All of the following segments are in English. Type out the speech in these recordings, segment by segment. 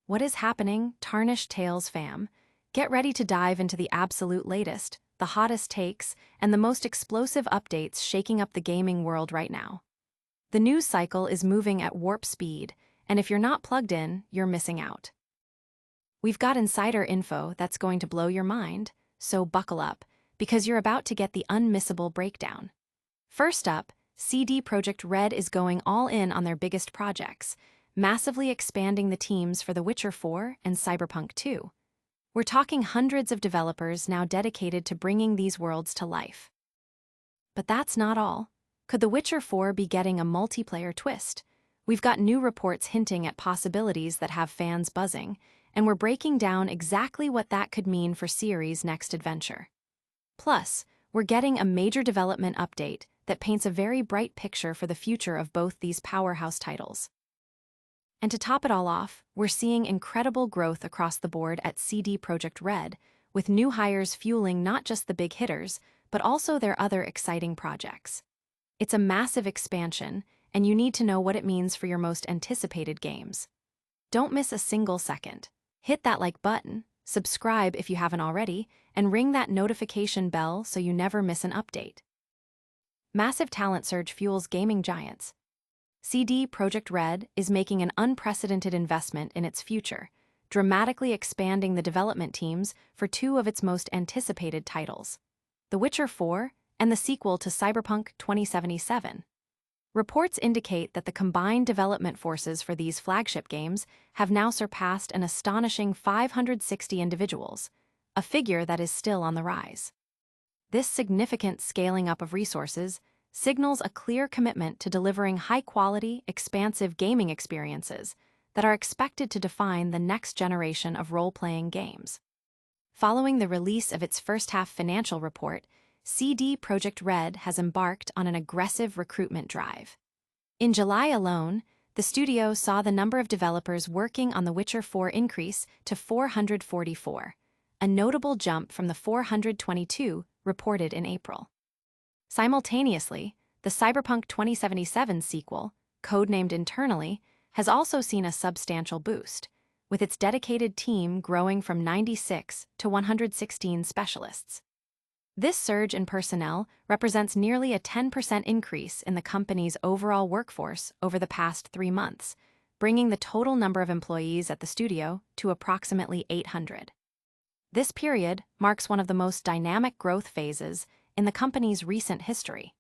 What is happening, Tarnished Tales fam? Get ready to dive into the absolute latest, the hottest takes, and the most explosive updates shaking up the gaming world right now. The news cycle is moving at warp speed, and if you're not plugged in, you're missing out. We've got insider info that's going to blow your mind, so buckle up, because you're about to get the unmissable breakdown. First up, CD Projekt Red is going all in on their biggest projects, massively expanding the teams for The Witcher 4 and Cyberpunk 2. We're talking hundreds of developers now dedicated to bringing these worlds to life. But that's not all. Could The Witcher 4 be getting a multiplayer twist? We've got new reports hinting at possibilities that have fans buzzing, and we're breaking down exactly what that could mean for Ciri's next adventure. Plus, we're getting a major development update that paints a very bright picture for the future of both these powerhouse titles. And to top it all off, we're seeing incredible growth across the board at CD Projekt Red, with new hires fueling not just the big hitters, but also their other exciting projects. It's a massive expansion, and you need to know what it means for your most anticipated games. Don't miss a single second. Hit that like button, subscribe if you haven't already, and ring that notification bell so you never miss an update. Massive talent surge fuels gaming giants. CD Projekt Red is making an unprecedented investment in its future, dramatically expanding the development teams for two of its most anticipated titles, The Witcher 4 and the sequel to Cyberpunk 2077. Reports indicate that the combined development forces for these flagship games have now surpassed an astonishing 560 individuals, a figure that is still on the rise. This significant scaling up of resources signals a clear commitment to delivering high-quality, expansive gaming experiences that are expected to define the next generation of role-playing games. Following the release of its first-half financial report, CD Projekt Red has embarked on an aggressive recruitment drive. In July alone, the studio saw the number of developers working on The Witcher 4 increase to 444, a notable jump from the 422 reported in April. Simultaneously, the Cyberpunk 2077 sequel, codenamed internally, has also seen a substantial boost, with its dedicated team growing from 96 to 116 specialists. This surge in personnel represents nearly a 10% increase in the company's overall workforce over the past 3 months, bringing the total number of employees at the studio to approximately 800. This period marks one of the most dynamic growth phases in the company's recent history.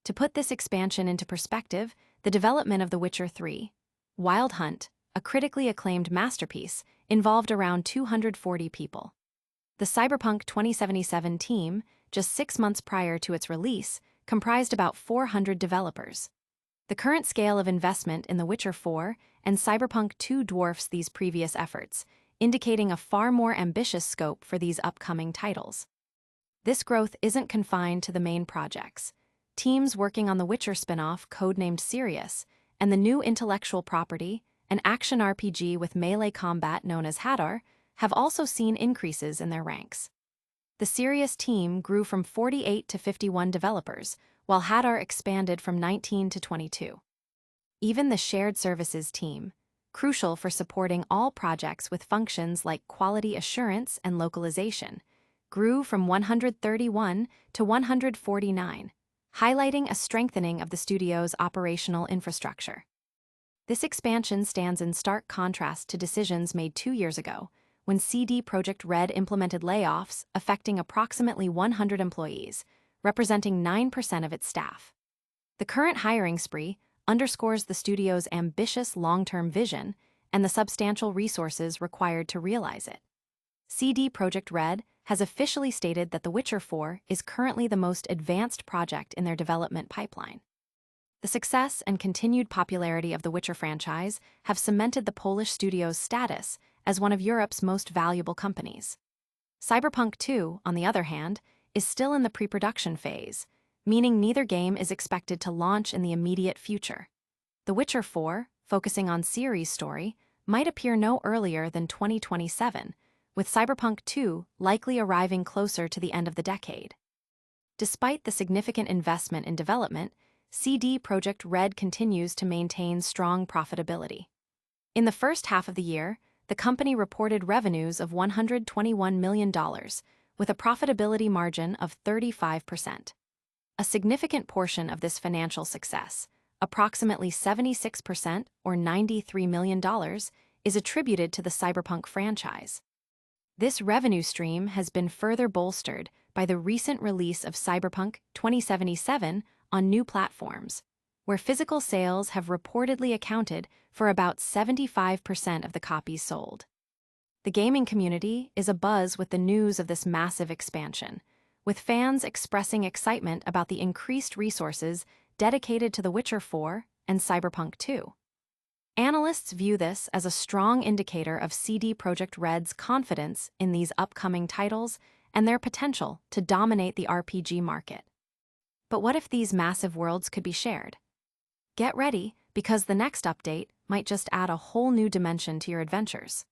To put this expansion into perspective, the development of The Witcher 3, Wild Hunt, a critically acclaimed masterpiece, involved around 240 people. The Cyberpunk 2077 team, just 6 months prior to its release, comprised about 400 developers. The current scale of investment in The Witcher 4 and Cyberpunk 2 dwarfs these previous efforts, indicating a far more ambitious scope for these upcoming titles. This growth isn't confined to the main projects. Teams working on the Witcher spin-off, codenamed Sirius, and the new intellectual property, an action RPG with melee combat known as Hadar, have also seen increases in their ranks. The Sirius team grew from 48 to 51 developers, while Hadar expanded from 19 to 22. Even the shared services team, crucial for supporting all projects with functions like quality assurance and localization, grew from 131 to 149, highlighting a strengthening of the studio's operational infrastructure. This expansion stands in stark contrast to decisions made 2 years ago, when CD Projekt Red implemented layoffs affecting approximately 100 employees, representing 9% of its staff. The current hiring spree underscores the studio's ambitious long-term vision and the substantial resources required to realize it. CD Projekt Red has officially stated that The Witcher 4 is currently the most advanced project in their development pipeline. The success and continued popularity of the Witcher franchise have cemented the Polish studio's status as one of Europe's most valuable companies. Cyberpunk 2, on the other hand, is still in the pre-production phase, meaning neither game is expected to launch in the immediate future. The Witcher 4, focusing on Ciri's story, might appear no earlier than 2027, with Cyberpunk 2 likely arriving closer to the end of the decade. Despite the significant investment in development, CD Projekt Red continues to maintain strong profitability. In the first half of the year, the company reported revenues of $121 million, with a profitability margin of 35%. A significant portion of this financial success, approximately 76% or $93 million, is attributed to the Cyberpunk franchise. This revenue stream has been further bolstered by the recent release of Cyberpunk 2077 on new platforms, where physical sales have reportedly accounted for about 75% of the copies sold. The gaming community is abuzz with the news of this massive expansion, with fans expressing excitement about the increased resources dedicated to The Witcher 4 and Cyberpunk 2. Analysts view this as a strong indicator of CD Projekt Red's confidence in these upcoming titles and their potential to dominate the RPG market. But what if these massive worlds could be shared? Get ready, because the next update might just add a whole new dimension to your adventures.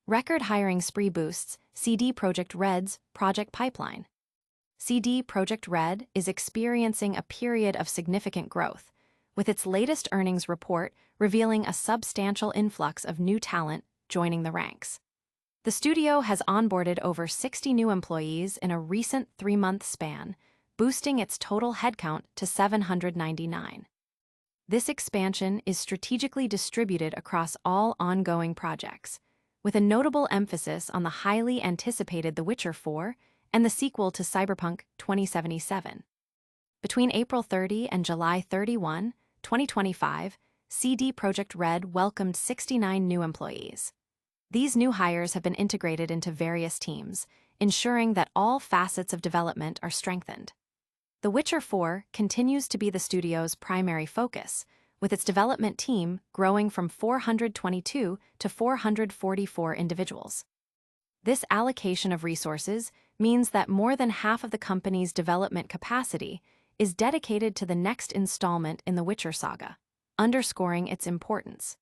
Record hiring spree boosts CD Projekt Red's project pipeline. CD Projekt Red is experiencing a period of significant growth, with its latest earnings report revealing a substantial influx of new talent joining the ranks. The studio has onboarded over 60 new employees in a recent 3-month span, boosting its total headcount to 799. This expansion is strategically distributed across all ongoing projects, with a notable emphasis on the highly anticipated The Witcher 4 and the sequel to Cyberpunk 2077. Between April 30 and July 31, 2025, CD Projekt Red welcomed 69 new employees. These new hires have been integrated into various teams, ensuring that all facets of development are strengthened. The Witcher 4 continues to be the studio's primary focus, with its development team growing from 422 to 444 individuals. This allocation of resources means that more than half of the company's development capacity is dedicated to the next installment in the Witcher saga, underscoring its importance.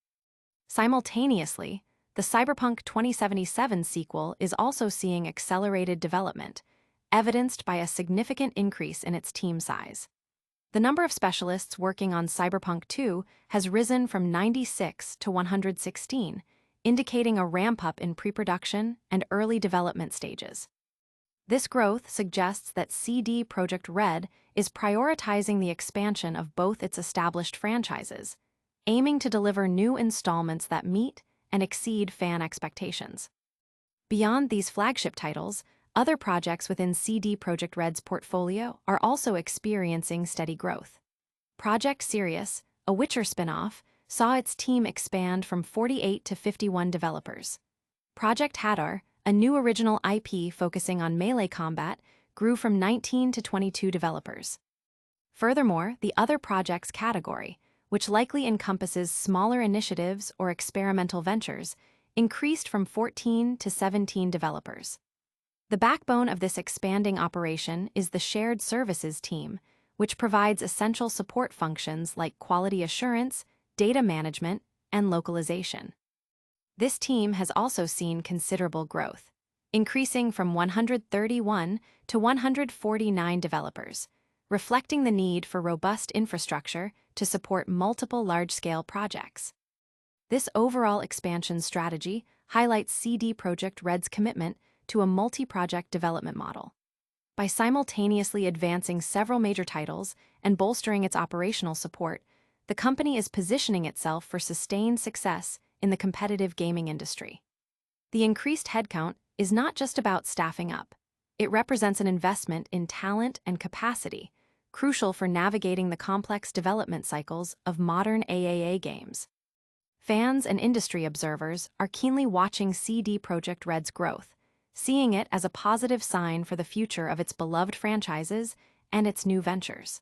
Simultaneously, the Cyberpunk 2077 sequel is also seeing accelerated development, evidenced by a significant increase in its team size. The number of specialists working on Cyberpunk 2 has risen from 96 to 116, indicating a ramp-up in pre-production and early development stages. This growth suggests that CD Projekt Red is prioritizing the expansion of both its established franchises, aiming to deliver new installments that meet and exceed fan expectations. Beyond these flagship titles, other projects within CD Projekt Red's portfolio are also experiencing steady growth. Project Sirius, a Witcher spin-off, saw its team expand from 48 to 51 developers. Project Hadar, a new original IP focusing on melee combat, grew from 19 to 22 developers. Furthermore, the Other Projects category, which likely encompasses smaller initiatives or experimental ventures, increased from 14 to 17 developers. The backbone of this expanding operation is the Shared Services team, which provides essential support functions like quality assurance, data management, and localization. This team has also seen considerable growth, increasing from 131 to 149 developers, reflecting the need for robust infrastructure to support multiple large-scale projects. This overall expansion strategy highlights CD Projekt Red's commitment to a multi-project development model. By simultaneously advancing several major titles and bolstering its operational support, the company is positioning itself for sustained success in the competitive gaming industry. The increased headcount is not just about staffing up. It represents an investment in talent and capacity, crucial for navigating the complex development cycles of modern AAA games. Fans and industry observers are keenly watching CD Projekt Red's growth, seeing it as a positive sign for the future of its beloved franchises and its new ventures.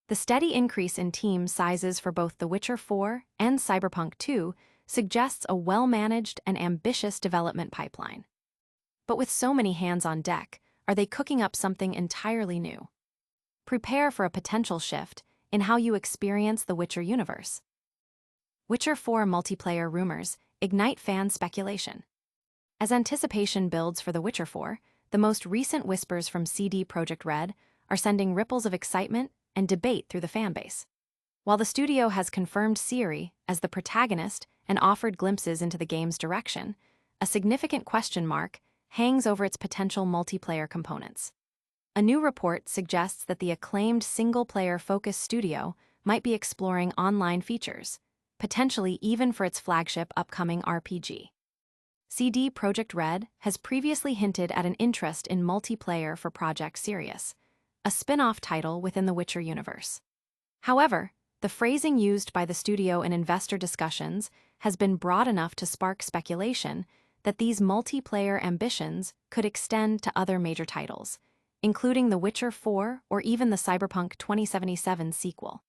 The steady increase in team sizes for both The Witcher 4 and Cyberpunk 2 suggests a well-managed and ambitious development pipeline. But with so many hands on deck, are they cooking up something entirely new? Prepare for a potential shift in how you experience the Witcher universe. Witcher 4 multiplayer rumors ignite fan speculation. As anticipation builds for The Witcher 4, the most recent whispers from CD Projekt Red are sending ripples of excitement and debate through the fanbase. While the studio has confirmed Ciri as the protagonist and offered glimpses into the game's direction, a significant question mark hangs over its potential multiplayer components. A new report suggests that the acclaimed single-player focused studio might be exploring online features, potentially even for its flagship upcoming RPG. CD Projekt Red has previously hinted at an interest in multiplayer for Project Sirius, a spin-off title within the Witcher universe. However, the phrasing used by the studio in investor discussions has been broad enough to spark speculation that these multiplayer ambitions could extend to other major titles, including The Witcher 4 or even the Cyberpunk 2077 sequel.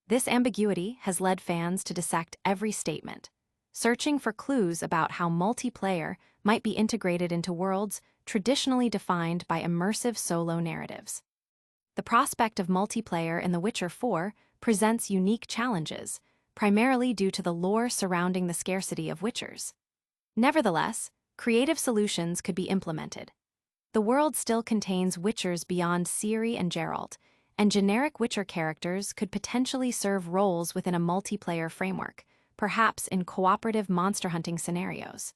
This ambiguity has led fans to dissect every statement, searching for clues about how multiplayer might be integrated into worlds traditionally defined by immersive solo narratives. The prospect of multiplayer in The Witcher 4 presents unique challenges, primarily due to the lore surrounding the scarcity of Witchers. Nevertheless, creative solutions could be implemented. The world still contains Witchers beyond Ciri and Geralt, and generic Witcher characters could potentially serve roles within a multiplayer framework, perhaps in cooperative monster hunting scenarios.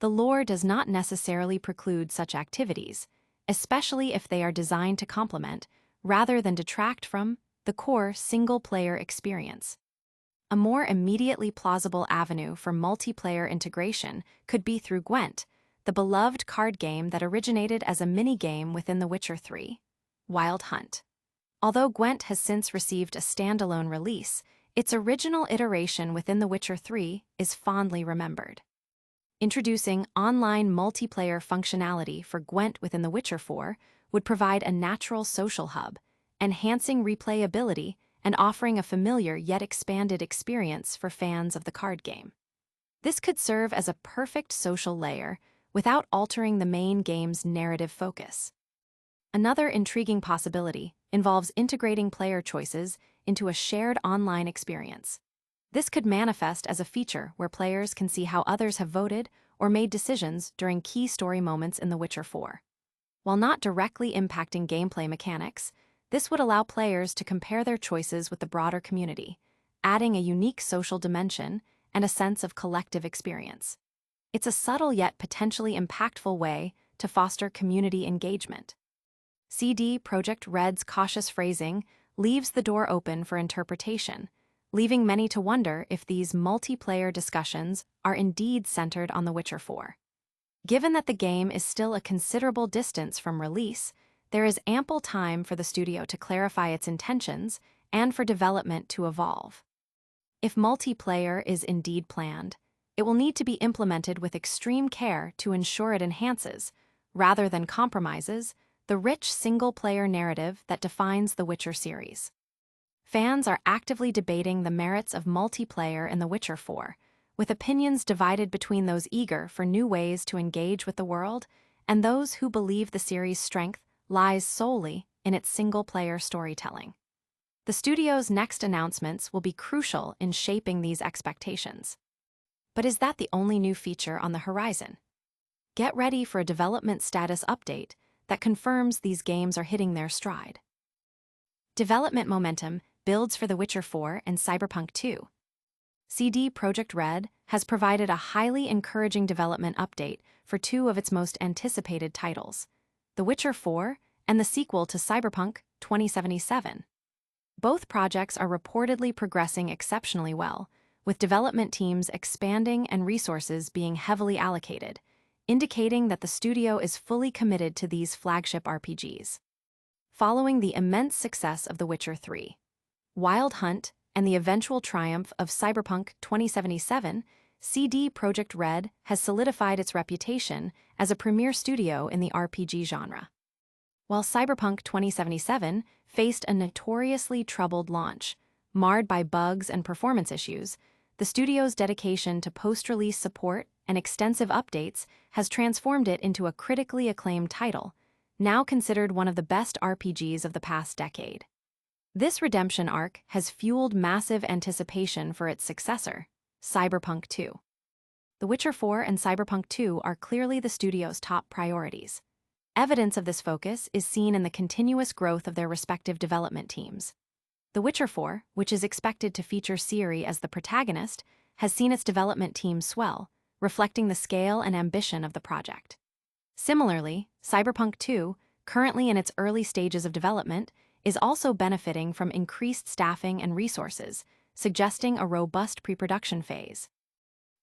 The lore does not necessarily preclude such activities, especially if they are designed to complement, rather than detract from, the core single-player experience. A more immediately plausible avenue for multiplayer integration could be through Gwent, the beloved card game that originated as a mini-game within The Witcher 3, Wild Hunt. Although Gwent has since received a standalone release, its original iteration within The Witcher 3 is fondly remembered. Introducing online multiplayer functionality for Gwent within The Witcher 4 would provide a natural social hub, enhancing replayability and offering a familiar yet expanded experience for fans of the card game. This could serve as a perfect social layer without altering the main game's narrative focus. Another intriguing possibility involves integrating player choices into a shared online experience. This could manifest as a feature where players can see how others have voted or made decisions during key story moments in The Witcher 4. While not directly impacting gameplay mechanics, this would allow players to compare their choices with the broader community, adding a unique social dimension and a sense of collective experience. It's a subtle yet potentially impactful way to foster community engagement. CD Projekt Red's cautious phrasing leaves the door open for interpretation, leaving many to wonder if these multiplayer discussions are indeed centered on The Witcher 4. Given that the game is still a considerable distance from release, there is ample time for the studio to clarify its intentions and for development to evolve. If multiplayer is indeed planned, it will need to be implemented with extreme care to ensure it enhances, rather than compromises, the rich single-player narrative that defines the Witcher series. Fans are actively debating the merits of multiplayer in The Witcher 4, with opinions divided between those eager for new ways to engage with the world and those who believe the series' strength lies solely in its single-player storytelling. The studio's next announcements will be crucial in shaping these expectations. But is that the only new feature on the horizon? Get ready for a development status update that confirms these games are hitting their stride. Development momentum builds for The Witcher 4 and Cyberpunk 2. CD Projekt Red has provided a highly encouraging development update for two of its most anticipated titles, The Witcher 4 and the sequel to Cyberpunk 2077. Both projects are reportedly progressing exceptionally well, with development teams expanding and resources being heavily allocated, indicating that the studio is fully committed to these flagship RPGs. Following the immense success of The Witcher 3, Wild Hunt, and the eventual triumph of Cyberpunk 2077, CD Projekt Red has solidified its reputation as a premier studio in the RPG genre. While Cyberpunk 2077 faced a notoriously troubled launch, marred by bugs and performance issues, the studio's dedication to post-release support and extensive updates has transformed it into a critically acclaimed title, now considered one of the best RPGs of the past decade. This redemption arc has fueled massive anticipation for its successor, Cyberpunk 2. The Witcher 4 and Cyberpunk 2 are clearly the studio's top priorities. Evidence of this focus is seen in the continuous growth of their respective development teams. The Witcher 4, which is expected to feature Ciri as the protagonist, has seen its development team swell, reflecting the scale and ambition of the project. Similarly, Cyberpunk 2, currently in its early stages of development, is also benefiting from increased staffing and resources, suggesting a robust pre-production phase.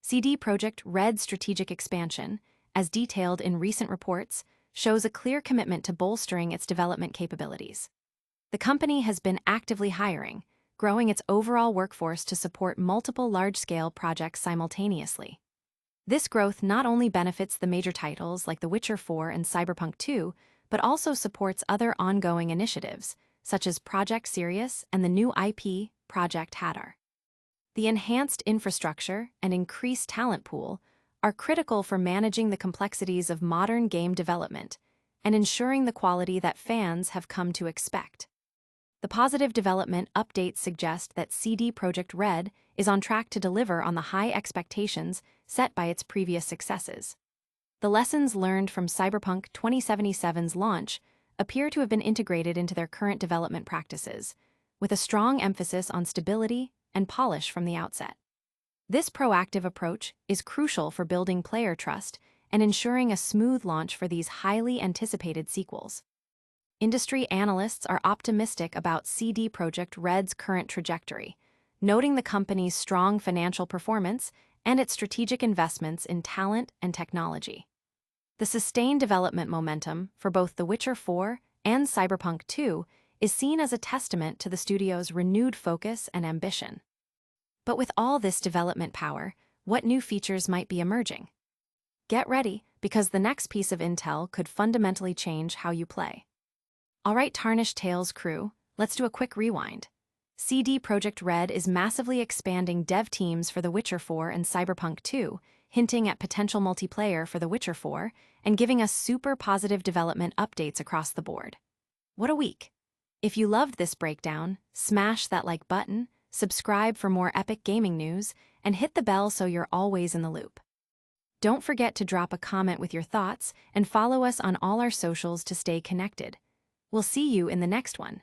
CD Projekt Red's strategic expansion, as detailed in recent reports, shows a clear commitment to bolstering its development capabilities. The company has been actively hiring, growing its overall workforce to support multiple large-scale projects simultaneously. This growth not only benefits the major titles like The Witcher 4 and Cyberpunk 2, but also supports other ongoing initiatives, such as Project Sirius and the new IP, Project Hadar. The enhanced infrastructure and increased talent pool are critical for managing the complexities of modern game development and ensuring the quality that fans have come to expect. The positive development updates suggest that CD Projekt Red is on track to deliver on the high expectations set by its previous successes. The lessons learned from Cyberpunk 2077's launch appear to have been integrated into their current development practices, with a strong emphasis on stability and polish from the outset. This proactive approach is crucial for building player trust and ensuring a smooth launch for these highly anticipated sequels. Industry analysts are optimistic about CD Projekt Red's current trajectory, noting the company's strong financial performance and its strategic investments in talent and technology. The sustained development momentum for both The Witcher 4 and Cyberpunk 2 is seen as a testament to the studio's renewed focus and ambition. But with all this development power, what new features might be emerging? Get ready, because the next piece of intel could fundamentally change how you play. Alright, Tarnished Tales crew, let's do a quick rewind. CD Projekt Red is massively expanding dev teams for The Witcher 4 and Cyberpunk 2, hinting at potential multiplayer for The Witcher 4 and giving us super positive development updates across the board. What a week! If you loved this breakdown, smash that like button, subscribe for more epic gaming news, and hit the bell so you're always in the loop. Don't forget to drop a comment with your thoughts and follow us on all our socials to stay connected. We'll see you in the next one.